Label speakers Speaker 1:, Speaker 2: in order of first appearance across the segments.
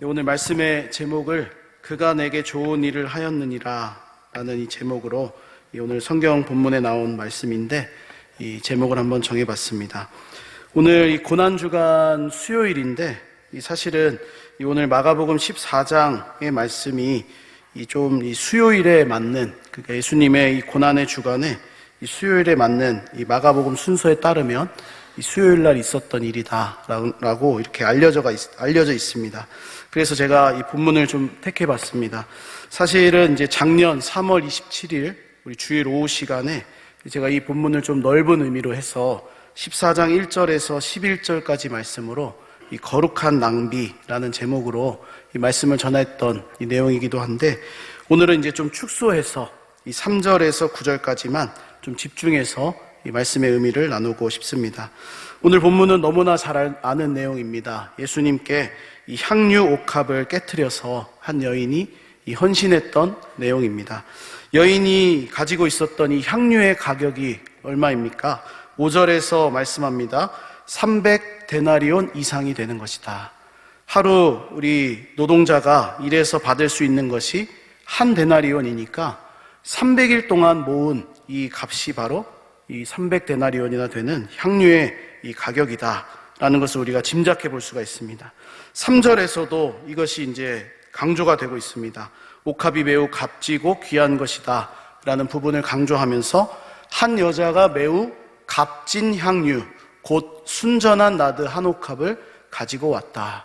Speaker 1: 오늘 말씀의 제목을 그가 내게 좋은 일을 하였느니라 라는 이 제목으로 오늘 성경 본문에 나온 말씀인데 이 제목을 한번 정해봤습니다. 오늘 이 고난주간 수요일인데 사실은 오늘 마가복음 14장의 말씀이 좀 이 수요일에 맞는, 그러니까 예수님의 이 고난의 주간에 이 수요일에 맞는 이 마가복음 순서에 따르면 이 수요일 날 있었던 일이다라고 이렇게 알려져 있습니다. 그래서 제가 이 본문을 좀 택해봤습니다. 사실은 이제 작년 3월 27일 우리 주일 오후 시간에 제가 이 본문을 좀 넓은 의미로 해서 14장 1절에서 11절까지 말씀으로 이 거룩한 낭비라는 제목으로 이 말씀을 전했던 이 내용이기도 한데, 오늘은 이제 좀 축소해서 이 3절에서 9절까지만 좀 집중해서 이 말씀의 의미를 나누고 싶습니다. 오늘 본문은 너무나 잘 아는 내용입니다. 예수님께 이 향유 옥합을 깨트려서 한 여인이 이 헌신했던 내용입니다. 여인이 가지고 있었던 이 향유의 가격이 얼마입니까? 5절에서 말씀합니다. 300데나리온 이상이 되는 것이다. 하루 우리 노동자가 일해서 받을 수 있는 것이 한 데나리온이니까 300일 동안 모은 이 값이 바로 이 300데나리온이나 되는 향유의 이 가격이다라는 것을 우리가 짐작해 볼 수가 있습니다. 3절에서도 이것이 이제 강조가 되고 있습니다. 옥합이 매우 값지고 귀한 것이다 라는 부분을 강조하면서 한 여자가 매우 값진 향유, 곧 순전한 나드 한 옥합을 가지고 왔다.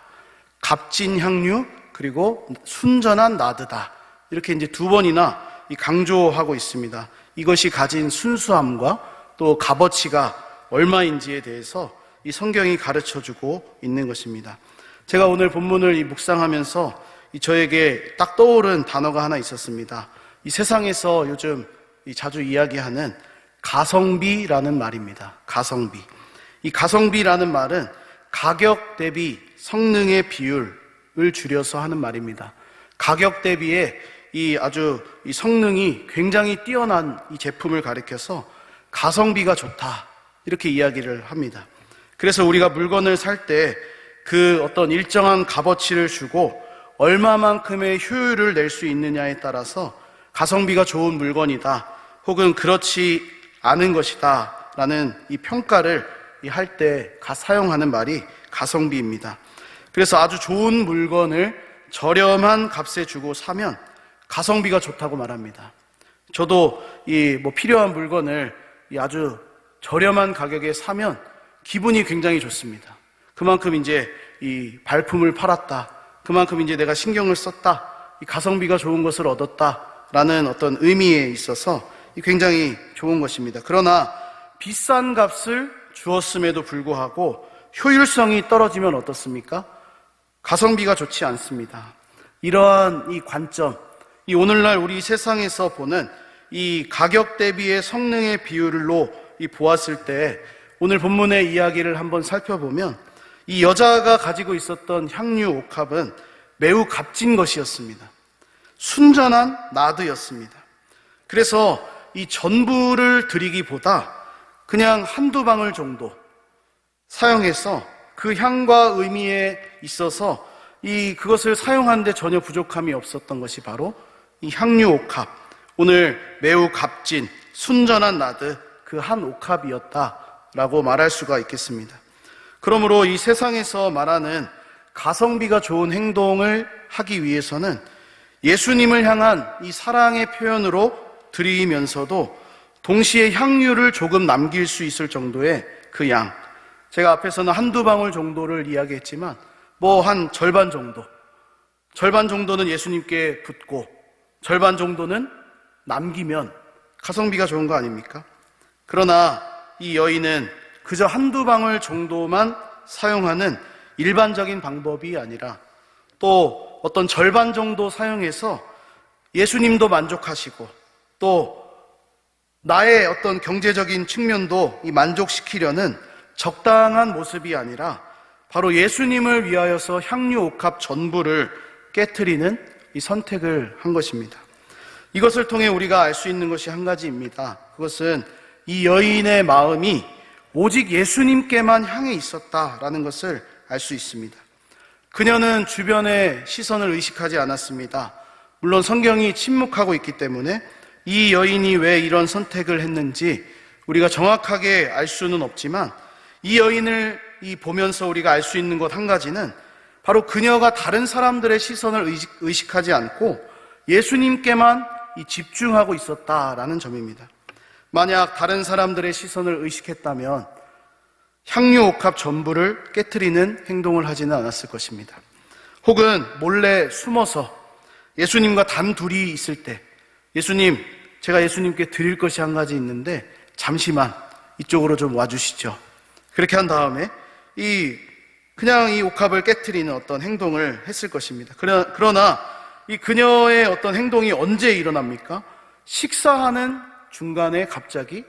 Speaker 1: 값진 향유 그리고 순전한 나드다. 이렇게 이제 두 번이나 강조하고 있습니다. 이것이 가진 순수함과 또 값어치가 얼마인지에 대해서 이 성경이 가르쳐주고 있는 것입니다. 제가 오늘 본문을 묵상하면서 저에게 딱 떠오른 단어가 하나 있었습니다. 이 세상에서 요즘 자주 이야기하는 가성비라는 말입니다. 가성비. 이 가성비라는 말은 가격 대비 성능의 비율을 줄여서 하는 말입니다. 가격 대비에 이 성능이 굉장히 뛰어난 이 제품을 가리켜서 가성비가 좋다 이렇게 이야기를 합니다. 그래서 우리가 물건을 살 때 그 어떤 일정한 값어치를 주고 얼마만큼의 효율을 낼 수 있느냐에 따라서 가성비가 좋은 물건이다 혹은 그렇지 않은 것이다 라는 이 평가를 할 때 사용하는 말이 가성비입니다. 그래서 아주 좋은 물건을 저렴한 값에 주고 사면 가성비가 좋다고 말합니다. 저도 필요한 물건을 아주 저렴한 가격에 사면 기분이 굉장히 좋습니다. 그만큼 이제 이 발품을 팔았다. 그만큼 이제 내가 신경을 썼다. 이 가성비가 좋은 것을 얻었다라는 어떤 의미에 있어서 굉장히 좋은 것입니다. 그러나 비싼 값을 주었음에도 불구하고 효율성이 떨어지면 어떻습니까? 가성비가 좋지 않습니다. 이러한 이 관점, 이 오늘날 우리 세상에서 보는 이 가격 대비의 성능의 비율로 보았을 때 오늘 본문의 이야기를 한번 살펴보면 이 여자가 가지고 있었던 향유 옥합은 매우 값진 것이었습니다. 순전한 나드였습니다. 그래서 이 전부를 드리기보다 그냥 한두 방울 정도 사용해서 그 향과 의미에 있어서 그것을 사용하는데 전혀 부족함이 없었던 것이 바로 이 향유 옥합, 오늘 매우 값진 순전한 나드 그 한 옥합이었다라고 말할 수가 있겠습니다. 그러므로 이 세상에서 말하는 가성비가 좋은 행동을 하기 위해서는 예수님을 향한 이 사랑의 표현으로 드리면서도 동시에 향유를 조금 남길 수 있을 정도의 그 양, 제가 앞에서는 한두 방울 정도를 이야기했지만 한 절반 정도는 예수님께 붓고 절반 정도는 남기면 가성비가 좋은 거 아닙니까? 그러나 이 여인은 그저 한두 방울 정도만 사용하는 일반적인 방법이 아니라 또 어떤 절반 정도 사용해서 예수님도 만족하시고 또 나의 어떤 경제적인 측면도 만족시키려는 적당한 모습이 아니라 바로 예수님을 위하여서 향유 옥합 전부를 깨트리는 이 선택을 한 것입니다. 이것을 통해 우리가 알 수 있는 것이 한 가지입니다. 그것은 이 여인의 마음이 오직 예수님께만 향해 있었다라는 것을 알 수 있습니다. 그녀는 주변의 시선을 의식하지 않았습니다. 물론 성경이 침묵하고 있기 때문에 이 여인이 왜 이런 선택을 했는지 우리가 정확하게 알 수는 없지만, 이 여인을 보면서 우리가 알 수 있는 것 한 가지는 바로 그녀가 다른 사람들의 시선을 의식하지 않고 예수님께만 집중하고 있었다라는 점입니다. 만약 다른 사람들의 시선을 의식했다면 향유 옥합 전부를 깨트리는 행동을 하지는 않았을 것입니다. 혹은 몰래 숨어서 예수님과 단둘이 있을 때, 예수님, 제가 예수님께 드릴 것이 한 가지 있는데 잠시만 이쪽으로 좀 와주시죠. 그렇게 한 다음에 그냥 이 옥합을 깨트리는 어떤 행동을 했을 것입니다. 그러나 이 그녀의 어떤 행동이 언제 일어납니까? 식사하는 중간에 갑자기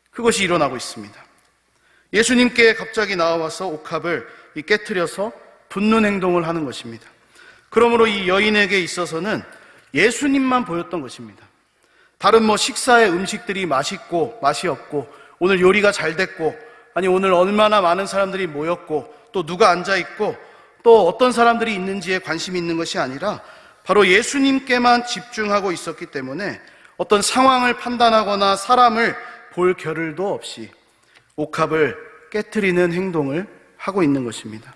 Speaker 1: 그것이 일어나고 있습니다. 예수님께 갑자기 나와서 옥합을 깨트려서 붓는 행동을 하는 것입니다. 그러므로 이 여인에게 있어서는 예수님만 보였던 것입니다. 다른 식사의 음식들이 맛있고 맛이 없고, 오늘 요리가 잘 됐고, 아니 오늘 얼마나 많은 사람들이 모였고, 또 누가 앉아있고, 또 어떤 사람들이 있는지에 관심이 있는 것이 아니라 바로 예수님께만 집중하고 있었기 때문에 어떤 상황을 판단하거나 사람을 볼 겨를도 없이 옥합을 깨트리는 행동을 하고 있는 것입니다.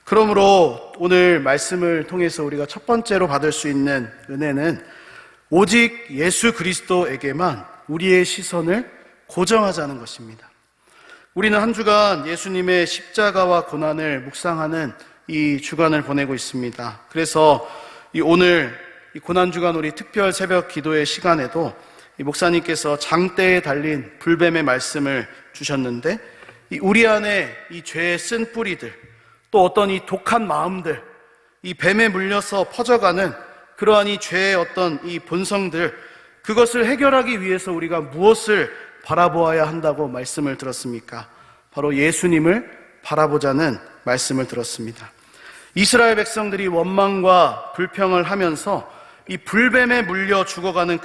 Speaker 1: 그러므로 오늘 말씀을 통해서 우리가 첫 번째로 받을 수 있는 은혜는 오직 예수 그리스도에게만 우리의 시선을 고정하자는 것입니다. 우리는 한 주간 예수님의 십자가와 고난을 묵상하는 이 주간을 보내고 있습니다. 그래서 오늘 이 고난주간 우리 특별 새벽 기도의 시간에도 이 목사님께서 장대에 달린 불뱀의 말씀을 주셨는데, 우리 안에 이 죄의 쓴 뿌리들, 또 어떤 이 독한 마음들, 이 뱀에 물려서 퍼져가는 그러한 이 죄의 어떤 이 본성들, 그것을 해결하기 위해서 우리가 무엇을 바라보아야 한다고 말씀을 들었습니까? 바로 예수님을 바라보자는 말씀을 들었습니다. 이스라엘 백성들이 원망과 불평을 하면서 이 불뱀에 물려 죽어가는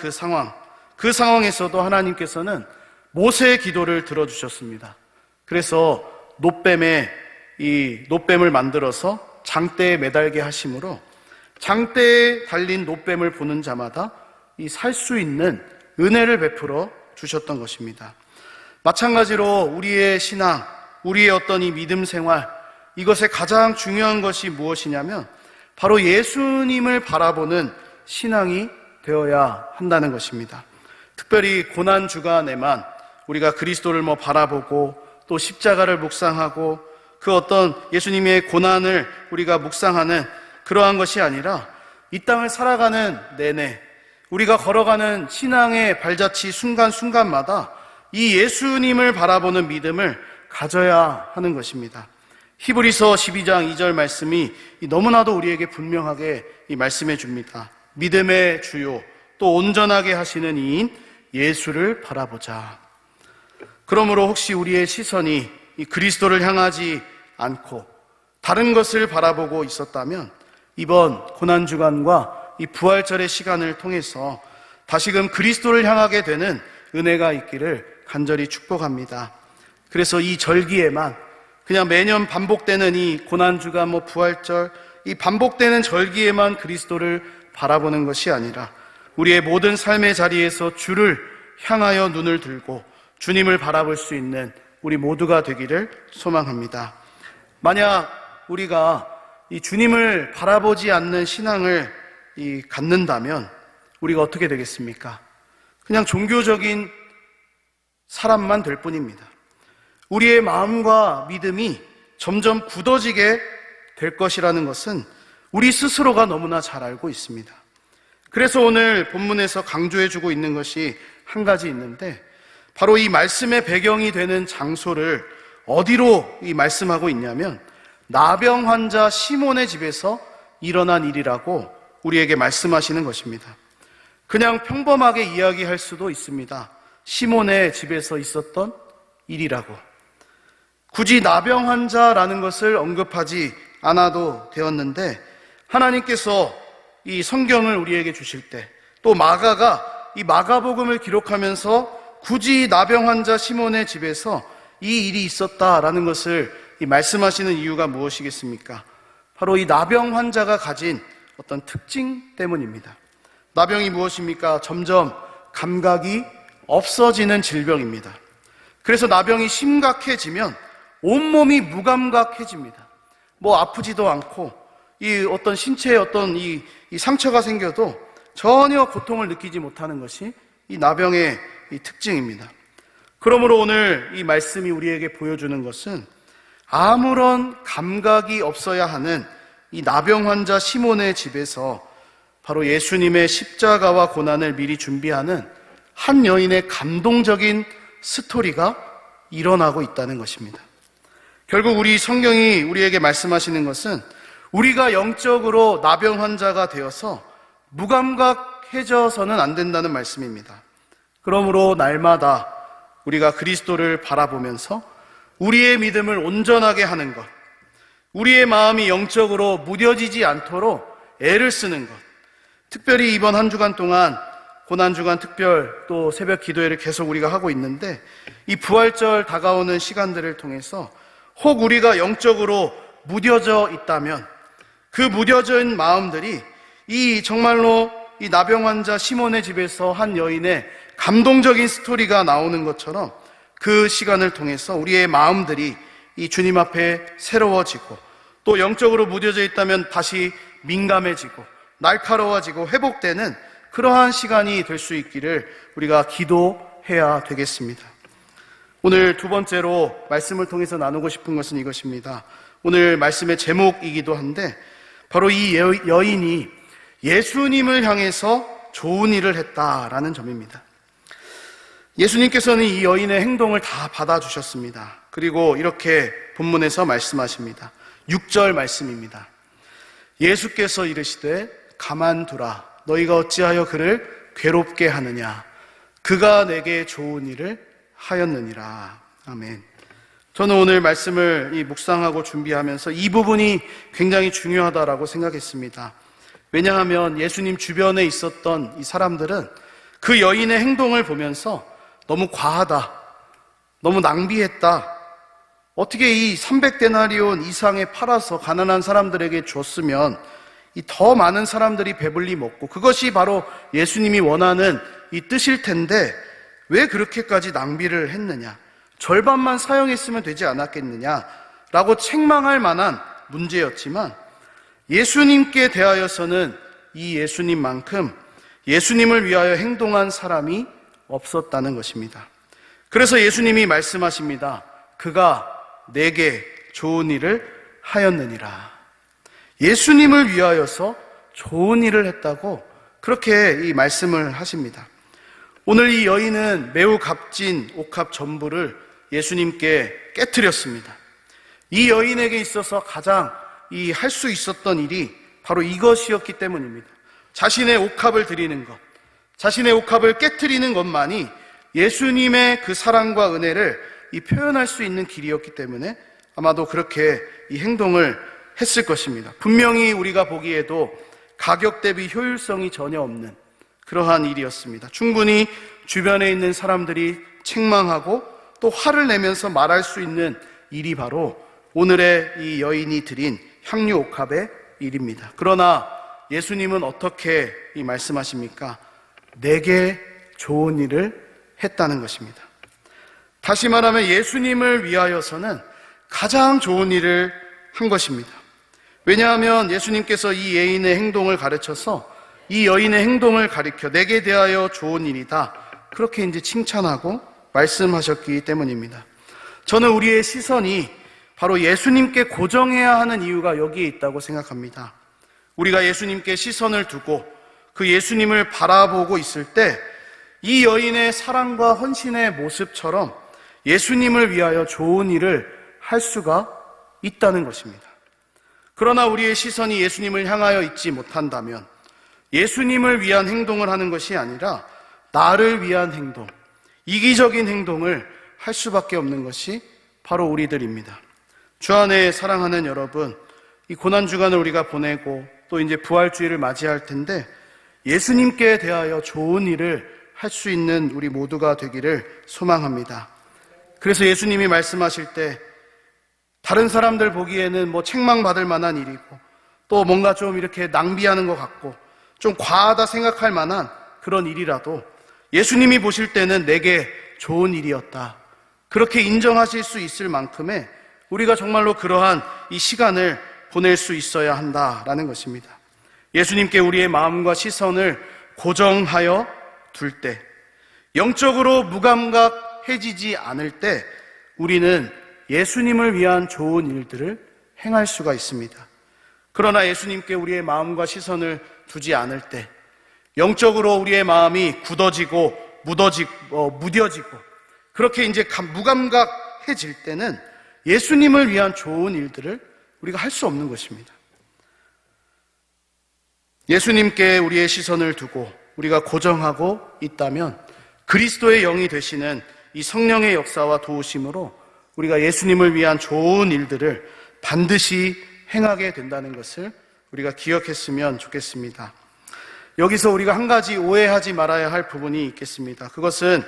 Speaker 1: 그 상황에서도 하나님께서는 모세의 기도를 들어주셨습니다. 그래서 노뱀을 만들어서 장대에 매달게 하심으로 장대에 달린 노뱀을 보는 자마다 살 수 있는 은혜를 베풀어 주셨던 것입니다. 마찬가지로 우리의 신앙, 우리의 어떤 이 믿음 생활, 이것의 가장 중요한 것이 무엇이냐면 바로 예수님을 바라보는 신앙이 되어야 한다는 것입니다. 특별히 고난 주간에만 우리가 그리스도를 바라보고 또 십자가를 묵상하고 그 어떤 예수님의 고난을 우리가 묵상하는 그러한 것이 아니라 이 땅을 살아가는 내내 우리가 걸어가는 신앙의 발자취 순간순간마다 이 예수님을 바라보는 믿음을 가져야 하는 것입니다. 히브리서 12장 2절 말씀이 너무나도 우리에게 분명하게 말씀해 줍니다. 믿음의 주요 또 온전하게 하시는 이인 예수를 바라보자. 그러므로 혹시 우리의 시선이 이 그리스도를 향하지 않고 다른 것을 바라보고 있었다면 이번 고난주간과 이 부활절의 시간을 통해서 다시금 그리스도를 향하게 되는 은혜가 있기를 간절히 축복합니다. 그래서 이 절기에만 그냥 매년 반복되는 이 고난주간 부활절, 이 반복되는 절기에만 그리스도를 바라보는 것이 아니라 우리의 모든 삶의 자리에서 주를 향하여 눈을 들고 주님을 바라볼 수 있는 우리 모두가 되기를 소망합니다. 만약 우리가 이 주님을 바라보지 않는 신앙을 갖는다면 우리가 어떻게 되겠습니까? 그냥 종교적인 사람만 될 뿐입니다. 우리의 마음과 믿음이 점점 굳어지게 될 것이라는 것은 우리 스스로가 너무나 잘 알고 있습니다. 그래서 오늘 본문에서 강조해주고 있는 것이 한 가지 있는데 바로 이 말씀의 배경이 되는 장소를 어디로 말씀하고 있냐면 나병 환자 시몬의 집에서 일어난 일이라고 우리에게 말씀하시는 것입니다. 그냥 평범하게 이야기할 수도 있습니다. 시몬의 집에서 있었던 일이라고. 굳이 나병 환자라는 것을 언급하지 않아도 되었는데 하나님께서 이 성경을 우리에게 주실 때 또 마가가 이 마가복음을 기록하면서 굳이 나병 환자 시몬의 집에서 이 일이 있었다라는 것을 말씀하시는 이유가 무엇이겠습니까? 바로 이 나병 환자가 가진 어떤 특징 때문입니다. 나병이 무엇입니까? 점점 감각이 없어지는 질병입니다. 그래서 나병이 심각해지면 온몸이 무감각해집니다. 뭐 아프지도 않고 이 어떤 신체에 어떤 이 상처가 생겨도 전혀 고통을 느끼지 못하는 것이 이 나병의 이 특징입니다. 그러므로 오늘 이 말씀이 우리에게 보여주는 것은 아무런 감각이 없어야 하는 이 나병 환자 시몬의 집에서 바로 예수님의 십자가와 고난을 미리 준비하는 한 여인의 감동적인 스토리가 일어나고 있다는 것입니다. 결국 우리 성경이 우리에게 말씀하시는 것은 우리가 영적으로 나병 환자가 되어서 무감각해져서는 안 된다는 말씀입니다. 그러므로 날마다 우리가 그리스도를 바라보면서 우리의 믿음을 온전하게 하는 것, 우리의 마음이 영적으로 무뎌지지 않도록 애를 쓰는 것, 특별히 이번 한 주간 동안 고난주간 특별 또 새벽 기도회를 계속 우리가 하고 있는데 이 부활절 다가오는 시간들을 통해서 혹 우리가 영적으로 무뎌져 있다면 그 무뎌진 마음들이 이 정말로 이 나병 환자 시몬의 집에서 한 여인의 감동적인 스토리가 나오는 것처럼 그 시간을 통해서 우리의 마음들이 이 주님 앞에 새로워지고 또 영적으로 무뎌져 있다면 다시 민감해지고 날카로워지고 회복되는 그러한 시간이 될 수 있기를 우리가 기도해야 되겠습니다. 오늘 두 번째로 말씀을 통해서 나누고 싶은 것은 이것입니다. 오늘 말씀의 제목이기도 한데 바로 이 여인이 예수님을 향해서 좋은 일을 했다라는 점입니다. 예수님께서는 이 여인의 행동을 다 받아주셨습니다. 그리고 이렇게 본문에서 말씀하십니다. 6절 말씀입니다. 예수께서 이르시되 가만두라. 너희가 어찌하여 그를 괴롭게 하느냐. 그가 내게 좋은 일을 하였느니라. 아멘. 저는 오늘 말씀을 묵상하고 준비하면서 이 부분이 굉장히 중요하다라고 생각했습니다. 왜냐하면 예수님 주변에 있었던 이 사람들은 그 여인의 행동을 보면서 너무 과하다, 너무 낭비했다, 어떻게 이 300데나리온 이상에 팔아서 가난한 사람들에게 줬으면 이 더 많은 사람들이 배불리 먹고 그것이 바로 예수님이 원하는 이 뜻일 텐데 왜 그렇게까지 낭비를 했느냐, 절반만 사용했으면 되지 않았겠느냐라고 책망할 만한 문제였지만 예수님께 대하여서는 이 예수님만큼 예수님을 위하여 행동한 사람이 없었다는 것입니다. 그래서 예수님이 말씀하십니다. 그가 내게 좋은 일을 하였느니라. 예수님을 위하여서 좋은 일을 했다고 그렇게 이 말씀을 하십니다. 오늘 이 여인은 매우 값진 옥합 전부를 예수님께 깨트렸습니다. 이 여인에게 있어서 가장 할 수 있었던 일이 바로 이것이었기 때문입니다. 자신의 옥합을 드리는 것, 자신의 옥합을 깨트리는 것만이 예수님의 그 사랑과 은혜를 표현할 수 있는 길이었기 때문에 아마도 그렇게 이 행동을 했을 것입니다. 분명히 우리가 보기에도 가격 대비 효율성이 전혀 없는 그러한 일이었습니다. 충분히 주변에 있는 사람들이 책망하고 또 화를 내면서 말할 수 있는 일이 바로 오늘의 이 여인이 드린 향유 옥합의 일입니다. 그러나 예수님은 어떻게 말씀하십니까? 내게 좋은 일을 했다는 것입니다. 다시 말하면 예수님을 위하여서는 가장 좋은 일을 한 것입니다. 왜냐하면 예수님께서 이 여인의 행동을 가르쳐서 이 여인의 행동을 가리켜 내게 대하여 좋은 일이다, 그렇게 칭찬하고 말씀하셨기 때문입니다. 저는 우리의 시선이 바로 예수님께 고정해야 하는 이유가 여기에 있다고 생각합니다. 우리가 예수님께 시선을 두고 그 예수님을 바라보고 있을 때 이 여인의 사랑과 헌신의 모습처럼 예수님을 위하여 좋은 일을 할 수가 있다는 것입니다. 그러나 우리의 시선이 예수님을 향하여 있지 못한다면 예수님을 위한 행동을 하는 것이 아니라 나를 위한 행동, 이기적인 행동을 할 수밖에 없는 것이 바로 우리들입니다. 주 안에 사랑하는 여러분, 이 고난주간을 우리가 보내고 또 이제 부활주일을 맞이할 텐데 예수님께 대하여 좋은 일을 할 수 있는 우리 모두가 되기를 소망합니다. 그래서 예수님이 말씀하실 때 다른 사람들 보기에는 책망받을 만한 일이고 또 뭔가 좀 이렇게 낭비하는 것 같고 좀 과하다 생각할 만한 그런 일이라도 예수님이 보실 때는 내게 좋은 일이었다, 그렇게 인정하실 수 있을 만큼의 우리가 정말로 그러한 이 시간을 보낼 수 있어야 한다라는 것입니다. 예수님께 우리의 마음과 시선을 고정하여 둘 때, 영적으로 무감각해지지 않을 때 우리는 예수님을 위한 좋은 일들을 행할 수가 있습니다. 그러나 예수님께 우리의 마음과 시선을 두지 않을 때, 영적으로 우리의 마음이 굳어지고 무뎌지고 그렇게 이제 무감각해질 때는 예수님을 위한 좋은 일들을 우리가 할 수 없는 것입니다. 예수님께 우리의 시선을 두고 우리가 고정하고 있다면 그리스도의 영이 되시는 이 성령의 역사와 도우심으로 우리가 예수님을 위한 좋은 일들을 반드시 행하게 된다는 것을 우리가 기억했으면 좋겠습니다. 여기서 우리가 한 가지 오해하지 말아야 할 부분이 있겠습니다. 그것은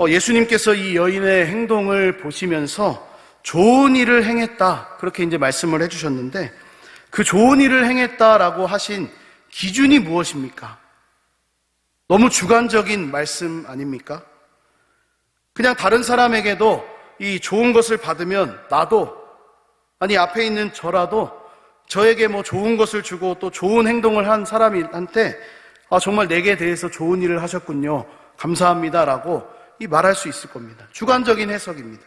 Speaker 1: 예수님께서 이 여인의 행동을 보시면서 좋은 일을 행했다, 그렇게 이제 말씀을 해주셨는데, 그 좋은 일을 행했다라고 하신 기준이 무엇입니까? 너무 주관적인 말씀 아닙니까? 그냥 다른 사람에게도 이 좋은 것을 받으면 나도, 아니 앞에 있는 저라도 저에게 뭐 좋은 것을 주고 또 좋은 행동을 한 사람한테 정말 내게 대해서 좋은 일을 하셨군요, 감사합니다라고 말할 수 있을 겁니다. 주관적인 해석입니다.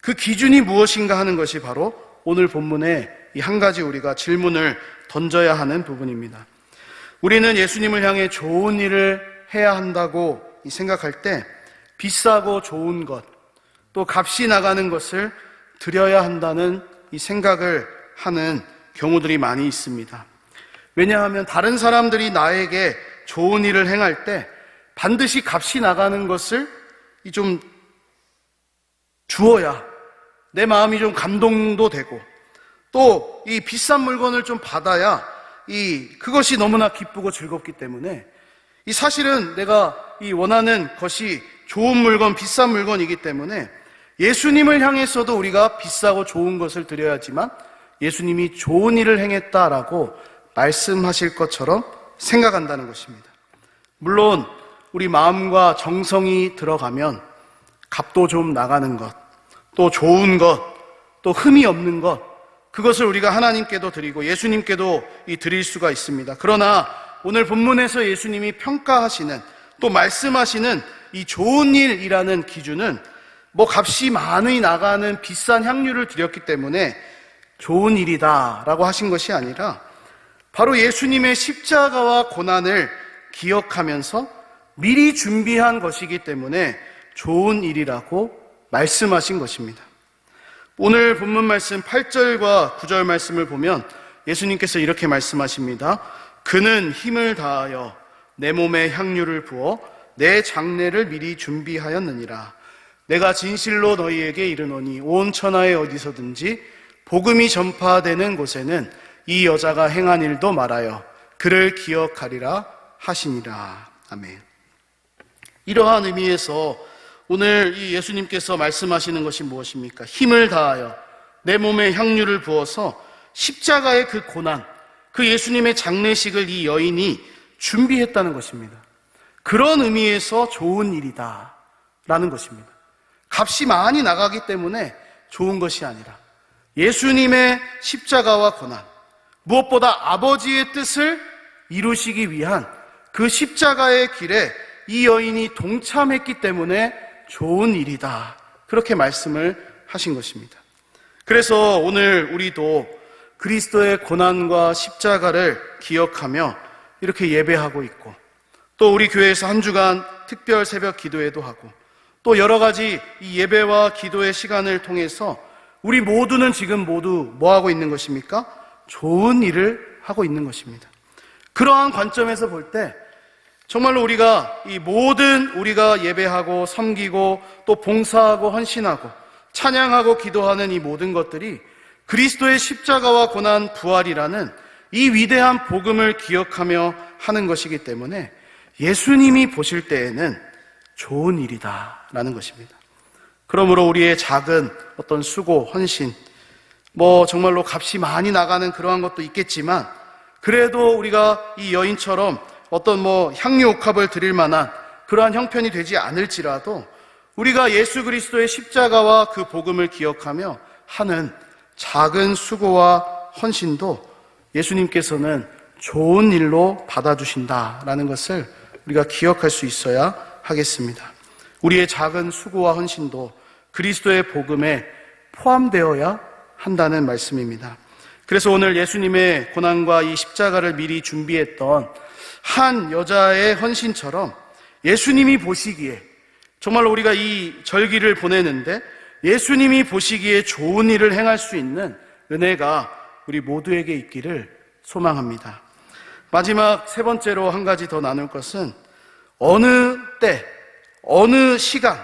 Speaker 1: 그 기준이 무엇인가 하는 것이 바로 오늘 본문에 이 한 가지 우리가 질문을 던져야 하는 부분입니다. 우리는 예수님을 향해 좋은 일을 해야 한다고 생각할 때 비싸고 좋은 것, 또 값이 나가는 것을 드려야 한다는 이 생각을 하는 경우들이 많이 있습니다. 왜냐하면 다른 사람들이 나에게 좋은 일을 행할 때 반드시 값이 나가는 것을 좀 주어야 내 마음이 좀 감동도 되고, 또 이 비싼 물건을 좀 받아야 그것이 너무나 기쁘고 즐겁기 때문에 사실은 내가 원하는 것이 좋은 물건, 비싼 물건이기 때문에 예수님을 향해서도 우리가 비싸고 좋은 것을 드려야지만 예수님이 좋은 일을 행했다라고 말씀하실 것처럼 생각한다는 것입니다. 물론 우리 마음과 정성이 들어가면 값도 좀 나가는 것, 또 좋은 것, 또 흠이 없는 것, 그것을 우리가 하나님께도 드리고 예수님께도 드릴 수가 있습니다. 그러나 오늘 본문에서 예수님이 평가하시는, 또 말씀하시는 이 좋은 일이라는 기준은 값이 많이 나가는 비싼 향유를 드렸기 때문에 좋은 일이다라고 하신 것이 아니라 바로 예수님의 십자가와 고난을 기억하면서 미리 준비한 것이기 때문에 좋은 일이라고 말씀하신 것입니다. 오늘 본문 말씀 8절과 9절 말씀을 보면 예수님께서 이렇게 말씀하십니다. 그는 힘을 다하여 내 몸에 향유를 부어 내 장례를 미리 준비하였느니라. 내가 진실로 너희에게 이르노니 온 천하에 어디서든지 복음이 전파되는 곳에는 이 여자가 행한 일도 말하여 그를 기억하리라 하시니라. 아멘. 이러한 의미에서 오늘 이 예수님께서 말씀하시는 것이 무엇입니까? 힘을 다하여 내 몸에 향유를 부어서 십자가의 그 고난, 그 예수님의 장례식을 이 여인이 준비했다는 것입니다. 그런 의미에서 좋은 일이다 라는 것입니다. 값이 많이 나가기 때문에 좋은 것이 아니라 예수님의 십자가와 고난, 무엇보다 아버지의 뜻을 이루시기 위한 그 십자가의 길에 이 여인이 동참했기 때문에 좋은 일이다, 그렇게 말씀을 하신 것입니다. 그래서 오늘 우리도 그리스도의 고난과 십자가를 기억하며 이렇게 예배하고 있고, 또 우리 교회에서 한 주간 특별 새벽 기도회도 하고, 또 여러 가지 이 예배와 기도의 시간을 통해서 우리 모두는 지금 모두 뭐 하고 있는 것입니까? 좋은 일을 하고 있는 것입니다. 그러한 관점에서 볼 때 정말로 우리가 이 모든 우리가 예배하고 섬기고 또 봉사하고 헌신하고 찬양하고 기도하는 이 모든 것들이 그리스도의 십자가와 고난 부활이라는 이 위대한 복음을 기억하며 하는 것이기 때문에 예수님이 보실 때에는 좋은 일이다라는 것입니다. 그러므로 우리의 작은 어떤 수고, 헌신, 정말로 값이 많이 나가는 그러한 것도 있겠지만, 그래도 우리가 이 여인처럼 어떤 향유 옥합을 드릴 만한 그러한 형편이 되지 않을지라도 우리가 예수 그리스도의 십자가와 그 복음을 기억하며 하는 작은 수고와 헌신도 예수님께서는 좋은 일로 받아주신다라는 것을 우리가 기억할 수 있어야 하겠습니다. 우리의 작은 수고와 헌신도 그리스도의 복음에 포함되어야 한다는 말씀입니다. 그래서 오늘 예수님의 고난과 이 십자가를 미리 준비했던 한 여자의 헌신처럼 예수님이 보시기에, 정말로 우리가 이 절기를 보내는데 예수님이 보시기에 좋은 일을 행할 수 있는 은혜가 우리 모두에게 있기를 소망합니다. 마지막 세 번째로 한 가지 더 나눌 것은 어느 때, 어느 시간,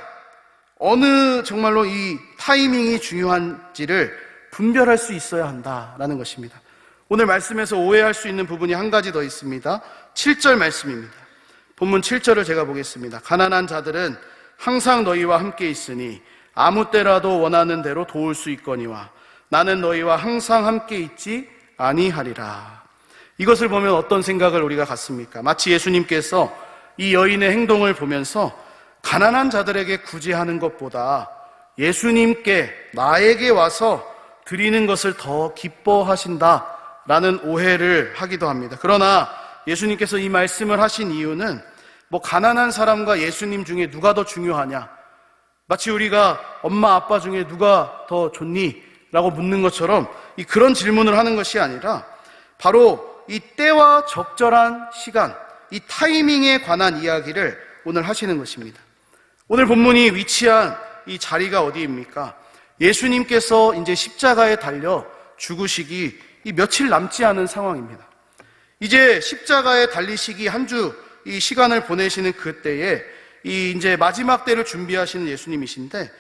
Speaker 1: 어느 정말로 이 타이밍이 중요한지를 분별할 수 있어야 한다라는 것입니다. 오늘 말씀에서 오해할 수 있는 부분이 한 가지 더 있습니다. 7절 말씀입니다. 본문 7절을 제가 보겠습니다. 가난한 자들은 항상 너희와 함께 있으니 아무 때라도 원하는 대로 도울 수 있거니와 나는 너희와 항상 함께 있지 아니하리라. 이것을 보면 어떤 생각을 우리가 갖습니까? 마치 예수님께서 이 여인의 행동을 보면서 가난한 자들에게 구제하는 것보다 예수님께, 나에게 와서 드리는 것을 더 기뻐하신다라는 오해를 하기도 합니다. 그러나 예수님께서 이 말씀을 하신 이유는 가난한 사람과 예수님 중에 누가 더 중요하냐, 마치 우리가 엄마 아빠 중에 누가 더 좋니? 라고 묻는 것처럼 그런 질문을 하는 것이 아니라 바로 이 때와 적절한 시간, 이 타이밍에 관한 이야기를 오늘 하시는 것입니다. 오늘 본문이 위치한 이 자리가 어디입니까? 예수님께서 이제 십자가에 달려 죽으시기 이 며칠 남지 않은 상황입니다. 이제 십자가에 달리시기 한 주 이 시간을 보내시는 그때에 이제 마지막 때를 준비하시는 예수님이신데,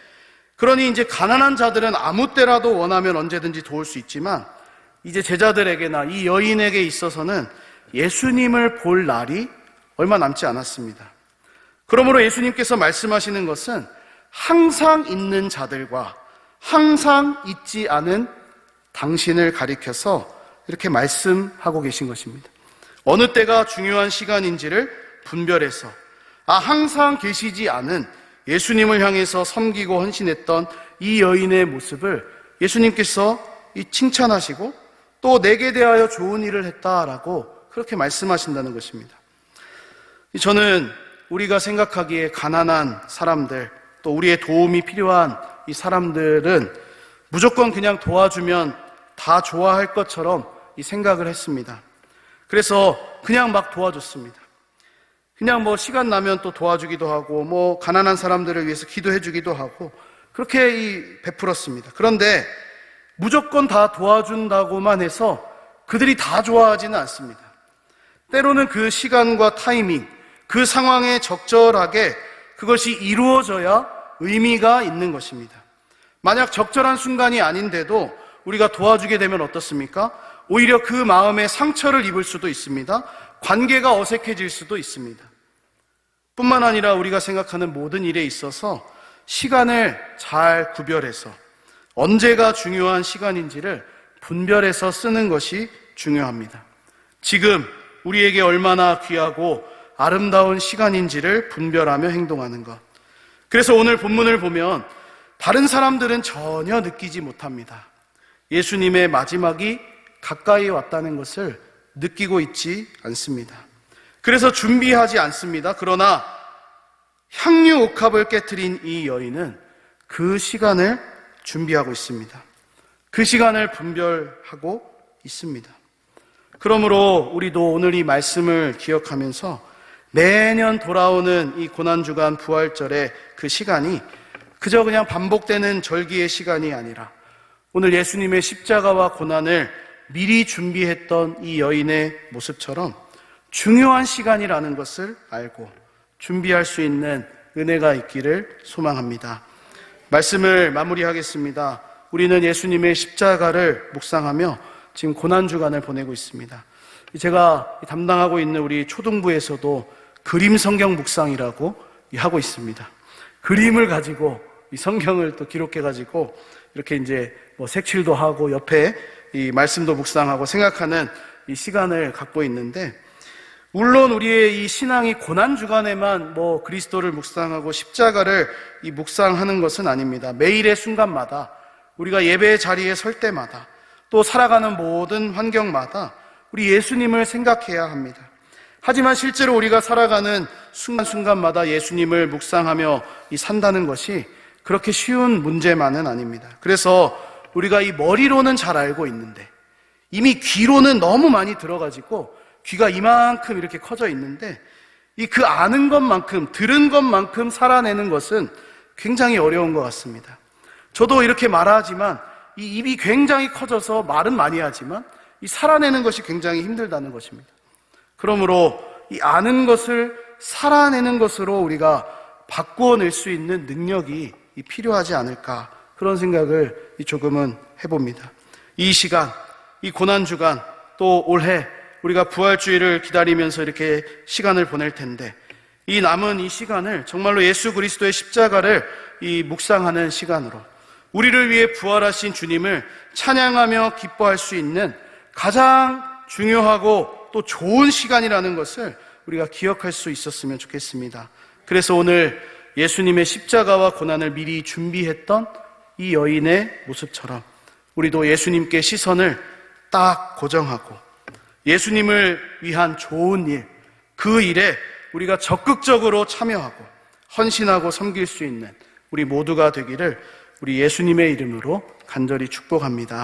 Speaker 1: 그러니 이제 가난한 자들은 아무 때라도 원하면 언제든지 도울 수 있지만 이제 제자들에게나 이 여인에게 있어서는 예수님을 볼 날이 얼마 남지 않았습니다. 그러므로 예수님께서 말씀하시는 것은 항상 있는 자들과 항상 있지 않은 당신을 가리켜서 이렇게 말씀하고 계신 것입니다. 어느 때가 중요한 시간인지를 분별해서 항상 계시지 않은 예수님을 향해서 섬기고 헌신했던 이 여인의 모습을 예수님께서 칭찬하시고 또 내게 대하여 좋은 일을 했다라고 그렇게 말씀하신다는 것입니다. 저는 우리가 생각하기에 가난한 사람들, 또 우리의 도움이 필요한 이 사람들은 무조건 그냥 도와주면 다 좋아할 것처럼 이 생각을 했습니다. 그래서 그냥 막 도와줬습니다. 그냥 시간 나면 또 도와주기도 하고 가난한 사람들을 위해서 기도해 주기도 하고 그렇게 베풀었습니다. 그런데 무조건 다 도와준다고만 해서 그들이 다 좋아하지는 않습니다. 때로는 그 시간과 타이밍, 그 상황에 적절하게 그것이 이루어져야 의미가 있는 것입니다. 만약 적절한 순간이 아닌데도 우리가 도와주게 되면 어떻습니까? 오히려 그 마음에 상처를 입을 수도 있습니다. 관계가 어색해질 수도 있습니다. 뿐만 아니라 우리가 생각하는 모든 일에 있어서 시간을 잘 구별해서 언제가 중요한 시간인지를 분별해서 쓰는 것이 중요합니다. 지금 우리에게 얼마나 귀하고 아름다운 시간인지를 분별하며 행동하는 것. 그래서 오늘 본문을 보면 다른 사람들은 전혀 느끼지 못합니다. 예수님의 마지막이 가까이 왔다는 것을 느끼고 있지 않습니다. 그래서 준비하지 않습니다. 그러나 향유 옥합을 깨트린 이 여인은 그 시간을 준비하고 있습니다. 그 시간을 분별하고 있습니다. 그러므로 우리도 오늘 이 말씀을 기억하면서 매년 돌아오는 이 고난주간 부활절의 그 시간이 그저 그냥 반복되는 절기의 시간이 아니라 오늘 예수님의 십자가와 고난을 미리 준비했던 이 여인의 모습처럼 중요한 시간이라는 것을 알고 준비할 수 있는 은혜가 있기를 소망합니다. 말씀을 마무리하겠습니다. 우리는 예수님의 십자가를 묵상하며 지금 고난주간을 보내고 있습니다. 제가 담당하고 있는 우리 초등부에서도 그림 성경 묵상이라고 하고 있습니다. 그림을 가지고 이 성경을 또 기록해가지고 이렇게 이제 뭐 색칠도 하고 옆에 이 말씀도 묵상하고 생각하는 이 시간을 갖고 있는데, 물론 우리의 이 신앙이 고난주간에만 뭐 그리스도를 묵상하고 십자가를 이 묵상하는 것은 아닙니다. 매일의 순간마다, 우리가 예배의 자리에 설 때마다, 또 살아가는 모든 환경마다 우리 예수님을 생각해야 합니다. 하지만 실제로 우리가 살아가는 순간순간마다 예수님을 묵상하며 산다는 것이 그렇게 쉬운 문제만은 아닙니다. 그래서 우리가 이 머리로는 잘 알고 있는데, 이미 귀로는 너무 많이 들어가지고 귀가 이만큼 이렇게 커져 있는데, 이 그 아는 것만큼, 들은 것만큼 살아내는 것은 굉장히 어려운 것 같습니다. 저도 이렇게 말하지만 이 입이 굉장히 커져서 말은 많이 하지만 이 살아내는 것이 굉장히 힘들다는 것입니다. 그러므로 이 아는 것을 살아내는 것으로 우리가 바꾸어낼 수 있는 능력이 필요하지 않을까, 그런 생각을 조금은 해봅니다. 이 시간, 이 고난주간, 또 올해 우리가 부활주의를 기다리면서 이렇게 시간을 보낼 텐데, 이 남은 이 시간을 정말로 예수 그리스도의 십자가를 이 묵상하는 시간으로, 우리를 위해 부활하신 주님을 찬양하며 기뻐할 수 있는 가장 중요하고 또 좋은 시간이라는 것을 우리가 기억할 수 있었으면 좋겠습니다. 그래서 오늘 예수님의 십자가와 고난을 미리 준비했던 이 여인의 모습처럼 우리도 예수님께 시선을 딱 고정하고 예수님을 위한 좋은 일, 그 일에 우리가 적극적으로 참여하고 헌신하고 섬길 수 있는 우리 모두가 되기를 우리 예수님의 이름으로 간절히 축복합니다.